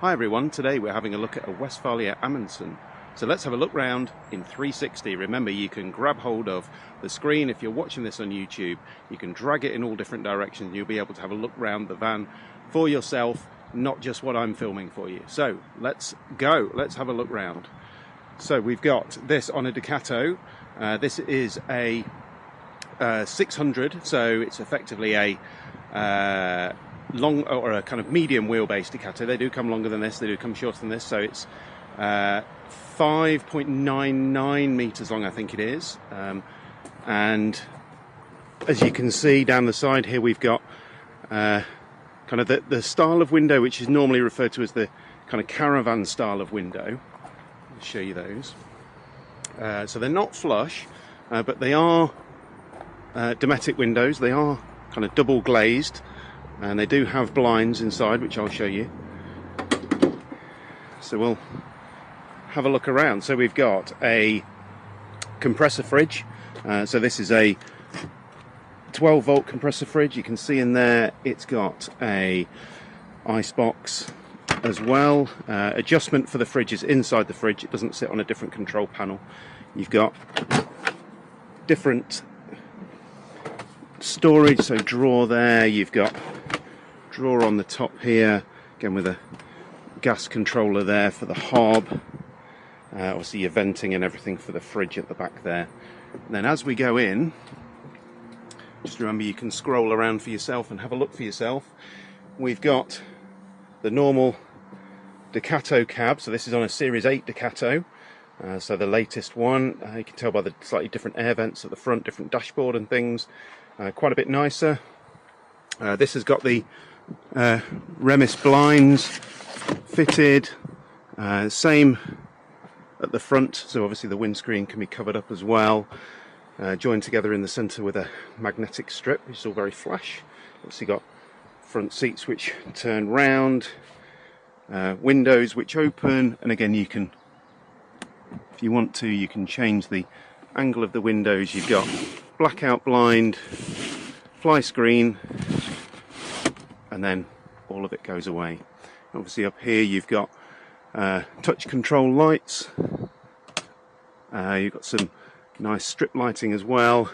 Hi everyone, today we're having a look at a Westfalia Amundsen. So let's have a look round in 360. Remember, you can grab hold of the screen. If you're watching this on YouTube, you can drag it in all different directions. You'll be able to have a look round the van for yourself, not just what I'm filming for you. So let's go, let's have a look round. So we've got this on a Ducato. This is a 600, so it's effectively a long or a kind of medium wheelbase Ducato. They do come longer than this, they do come shorter than this, so it's 5.99 meters long, I think it is. And as you can see down the side here, we've got kind of the style of window which is normally referred to as the kind of caravan style of window. I'll show you those. So they're not flush, but they are Dometic windows. They are kind of double glazed, and they do have blinds inside, which I'll show you. So we'll have a look around. So we've got a compressor fridge. So this is a 12 volt compressor fridge. You can see in there it's got a ice box as well. Adjustment for the fridge is inside the fridge. It doesn't sit on a different control panel. You've got different storage, so drawer there, you've got drawer on the top here, again with a gas controller there for the hob. Obviously your venting and everything for the fridge at the back there. And then as we go in, just remember you can scroll around for yourself and have a look for yourself. We've got the normal Ducato cab, so this is on a Series 8 Ducato, so the latest one. You can tell by the slightly different air vents at the front, different dashboard and things. Quite a bit nicer. This has got the Remis blinds fitted, same at the front, so obviously the windscreen can be covered up as well, joined together in the centre with a magnetic strip, which is all very flash. Obviously got front seats which turn round, windows which open, and again you can, if you want to, you can change the angle of the windows. You've got blackout blind, fly screen, and then all of it goes away. Obviously up here you've got touch control lights. You've got some nice strip lighting as well.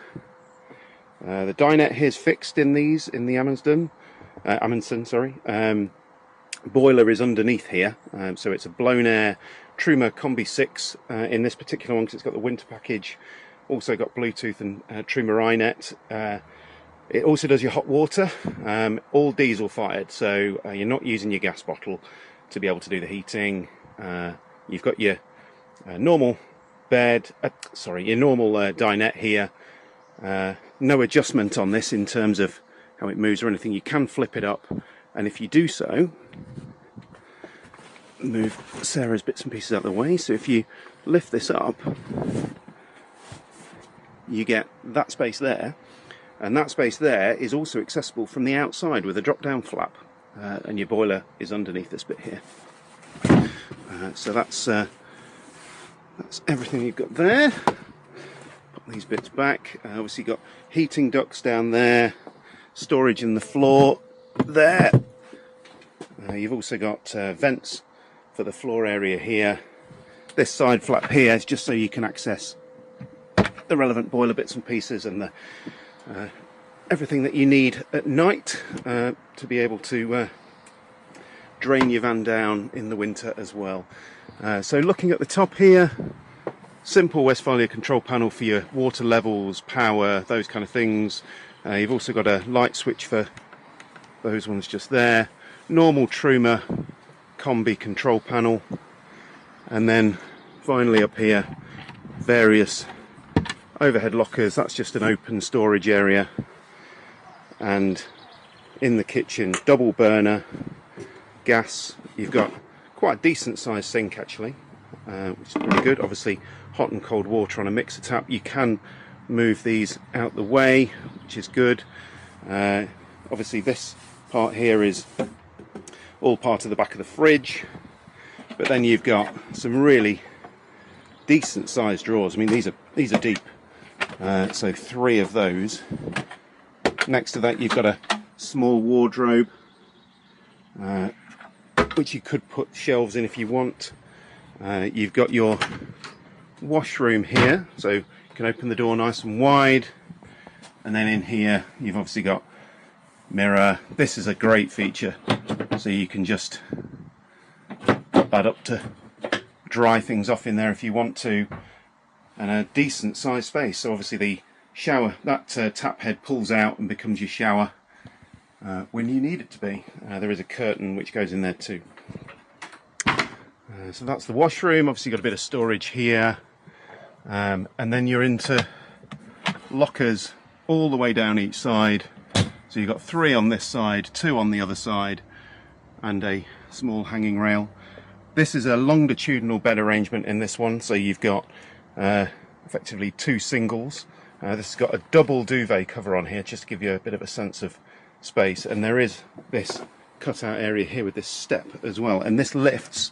The dinette here is fixed in these, in the Amundsen, sorry. Boiler is underneath here, so it's a blown air Truma Combi 6 in this particular one, because it's got the winter package. Also got Bluetooth and Truma iNet. It also does your hot water, all diesel fired, so you're not using your gas bottle to be able to do the heating. You've got your normal bed, your normal dinette here. No adjustment on this in terms of how it moves or anything. You can flip it up, and if you do so, move Sarah's bits and pieces out of the way. So if you lift this up, you get that space there, and that space there is also accessible from the outside with a drop-down flap, and your boiler is underneath this bit here. So that's everything you've got there. Put these bits back. Obviously you've got heating ducts down there, storage in the floor there. You've also got vents for the floor area here. This side flap here is just so you can access the relevant boiler bits and pieces and the everything that you need at night to be able to drain your van down in the winter as well. So looking at the top here, simple Westfalia control panel for your water levels, power, those kind of things. You've also got a light switch for those ones just there. Normal Truma Combi control panel, and then finally up here, various overhead lockers. That's just an open storage area, and in the kitchen, double burner gas. You've got quite a decent sized sink actually, which is pretty good. Obviously hot and cold water on a mixer tap. You can move these out the way, which is good. Obviously this part here is all part of the back of the fridge, but then you've got some really decent sized drawers. I mean, these are deep, so 3 of those. Next to that you've got a small wardrobe, which you could put shelves in if you want. You've got your washroom here, so you can open the door nice and wide, and then in here you've obviously got mirror. This is a great feature, so you can just put that up to dry things off in there if you want to, and a decent sized space. So obviously the shower, that tap head pulls out and becomes your shower when you need it to be. There is a curtain which goes in there too. So that's the washroom. Obviously got a bit of storage here, and then you're into lockers all the way down each side. So you've got 3 on this side, 2 on the other side, and a small hanging rail. This is a longitudinal bed arrangement in this one, so you've got effectively 2 singles. This has got a double duvet cover on here, just to give you a bit of a sense of space, and there is this cutout area here with this step as well, and this lifts.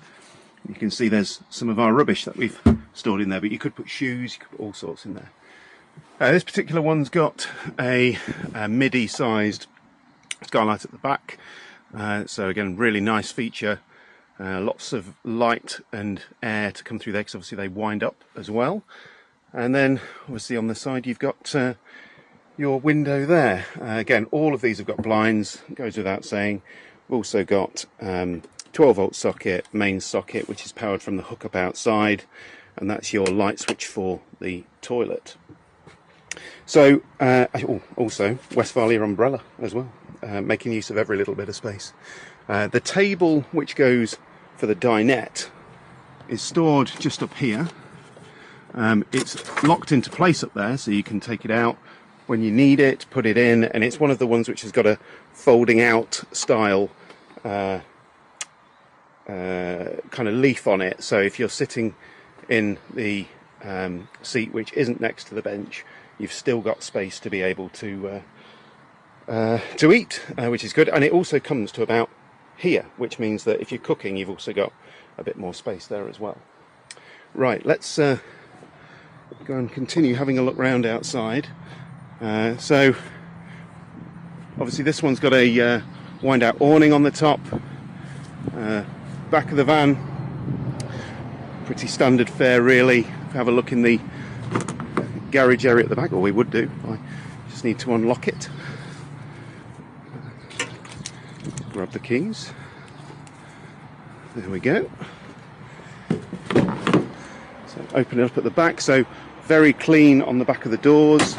You can see there's some of our rubbish that we've stored in there, but you could put shoes, you could put all sorts in there. This particular one's got a midi sized skylight at the back, so again, really nice feature. Lots of light and air to come through there, because obviously they wind up as well. And then obviously on the side you've got your window there. Again, all of these have got blinds, goes without saying. We've also got 12-volt socket, main socket, which is powered from the hookup outside, and that's your light switch for the toilet. So also Westfalia umbrella as well, making use of every little bit of space. The table which goes for the dinette is stored just up here. It's locked into place up there, so you can take it out when you need it, put it in, and it's one of the ones which has got a folding out style kind of leaf on it. So if you're sitting in the seat which isn't next to the bench, you've still got space to be able to eat, which is good. And it also comes to about here, which means that if you're cooking, you've also got a bit more space there as well. Right, let's go and continue having a look round outside. So obviously this one's got a wind out awning on the top. Back of the van, pretty standard fare really. Have a look in the garage area at the back, or we would do. I just need to unlock it. Grab the keys. There we go. So open it up at the back. So very clean on the back of the doors.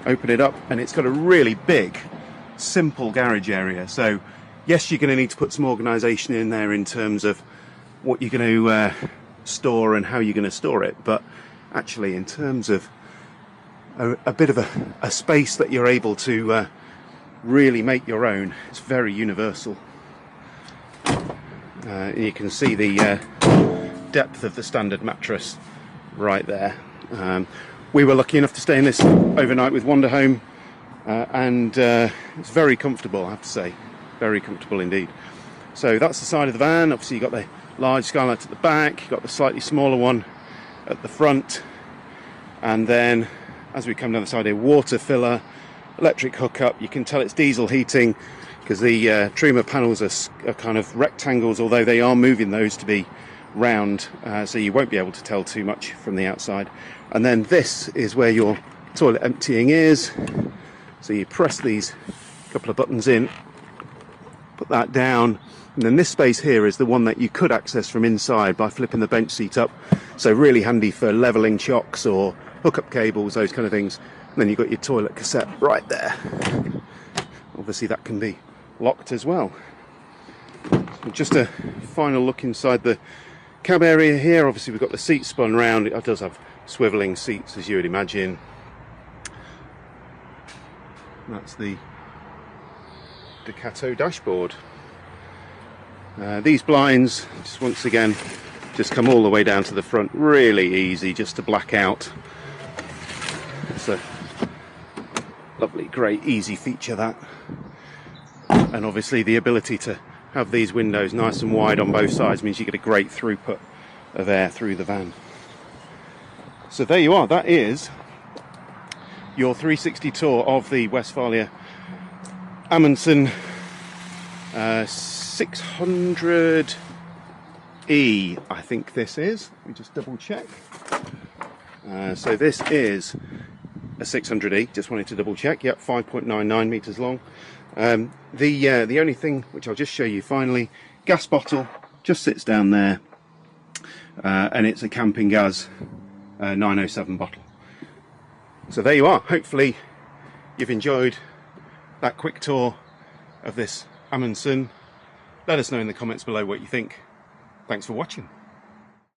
Open it up, and it's got a really big, simple garage area. So yes, you're going to need to put some organisation in there in terms of what you're going to store and how you're going to store it. But actually, in terms of a bit of a space that you're able to really make your own, it's very universal. You can see the depth of the standard mattress right there. We were lucky enough to stay in this overnight with Wander Home, and it's very comfortable, I have to say. Very comfortable indeed. So that's the side of the van. Obviously you've got the large skylight at the back, you've got the slightly smaller one at the front, and then as we come down the side here, water filler, electric hookup. You can tell it's diesel heating because the Truma panels are kind of rectangles, although they are moving those to be round, so you won't be able to tell too much from the outside. And then this is where your toilet emptying is. So you press these couple of buttons in, put that down, and then this space here is the one that you could access from inside by flipping the bench seat up. So really handy for levelling chocks or hookup cables, those kind of things. And then you've got your toilet cassette right there. Obviously that can be locked as well. So just a final look inside the cab area here. Obviously we've got the seat spun round. It does have swivelling seats, as you would imagine. That's the Ducato dashboard. These blinds, just once again, just come all the way down to the front. Really easy just to black out. It's a lovely, great, easy feature, that. And obviously the ability to have these windows nice and wide on both sides means you get a great throughput of air through the van. So there you are. That is your 360 tour of the Westfalia Amundsen 600E, I think this is. Let me just double check. So this is a 600E, just wanted to double check. Yep, 5.99 meters long. The only thing which I'll just show you finally, gas bottle just sits down there, and it's a camping gas 907 bottle. So there you are. Hopefully you've enjoyed that quick tour of this Amundsen. Let us know in the comments below what you think. Thanks for watching.